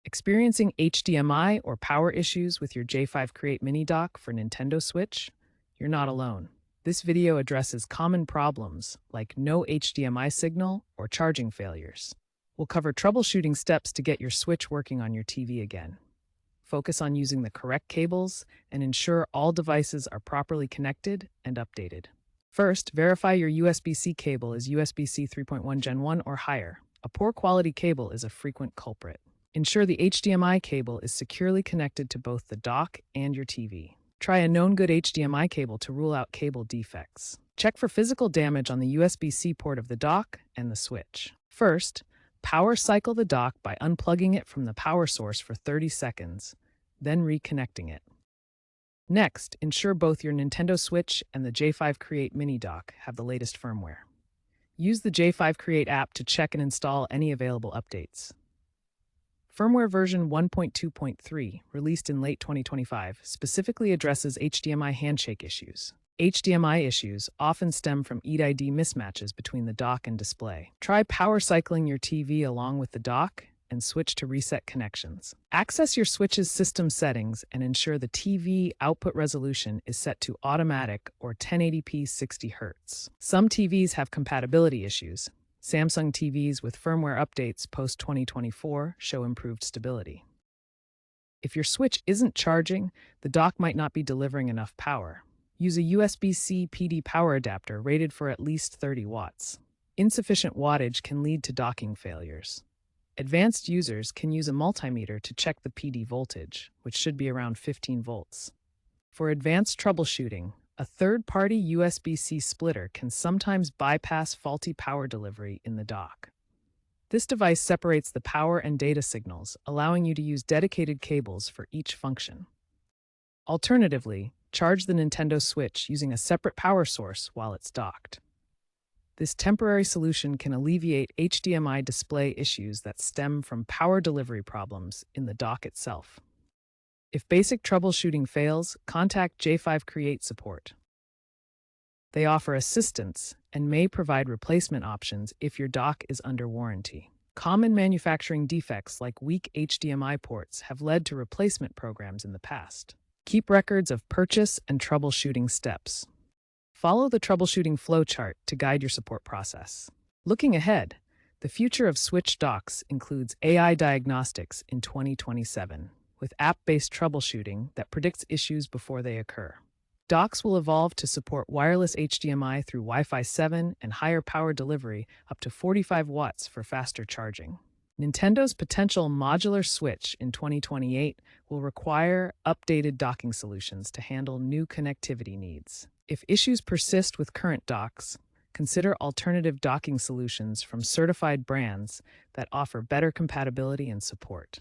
Experiencing HDMI or power issues with your J5 Create Mini Dock for Nintendo Switch? You're not alone. This video addresses common problems like no HDMI signal or charging failures. We'll cover troubleshooting steps to get your Switch working on your TV again. Focus on using the correct cables and ensure all devices are properly connected and updated. First, verify your USB-C cable is USB-C 3.1 Gen 1 or higher. A poor quality cable is a frequent culprit. Ensure the HDMI cable is securely connected to both the dock and your TV. Try a known good HDMI cable to rule out cable defects. Check for physical damage on the USB-C port of the dock and the switch. First, power cycle the dock by unplugging it from the power source for 30 seconds, then reconnecting it. Next, ensure both your Nintendo Switch and the J5 Create Mini Dock have the latest firmware. Use the J5 Create app to check and install any available updates. Firmware version 1.2.3, released in late 2025, specifically addresses HDMI handshake issues. HDMI issues often stem from EID mismatches between the dock and display. Try power cycling your TV along with the dock and switch to reset connections. Access your Switch's system settings and ensure the TV output resolution is set to automatic or 1080p 60 Hz. Some TVs have compatibility issues. Samsung TVs with firmware updates post-2024 show improved stability. If your Switch isn't charging, the dock might not be delivering enough power. Use a USB-C PD power adapter rated for at least 30 watts. Insufficient wattage can lead to docking failures. Advanced users can use a multimeter to check the PD voltage, which should be around 15 volts. For advanced troubleshooting, a third-party USB-C splitter can sometimes bypass faulty power delivery in the dock. This device separates the power and data signals, allowing you to use dedicated cables for each function. Alternatively, charge the Nintendo Switch using a separate power source while it's docked. This temporary solution can alleviate HDMI display issues that stem from power delivery problems in the dock itself. If basic troubleshooting fails, contact J5 Create support. They offer assistance and may provide replacement options if your dock is under warranty. Common manufacturing defects like weak HDMI ports have led to replacement programs in the past. Keep records of purchase and troubleshooting steps. Follow the troubleshooting flowchart to guide your support process. Looking ahead, the future of Switch docks includes AI diagnostics in 2027. With app-based troubleshooting that predicts issues before they occur. Docks will evolve to support wireless HDMI through Wi-Fi 7 and higher power delivery up to 45 watts for faster charging. Nintendo's potential modular Switch in 2028 will require updated docking solutions to handle new connectivity needs. If issues persist with current docks, consider alternative docking solutions from certified brands that offer better compatibility and support.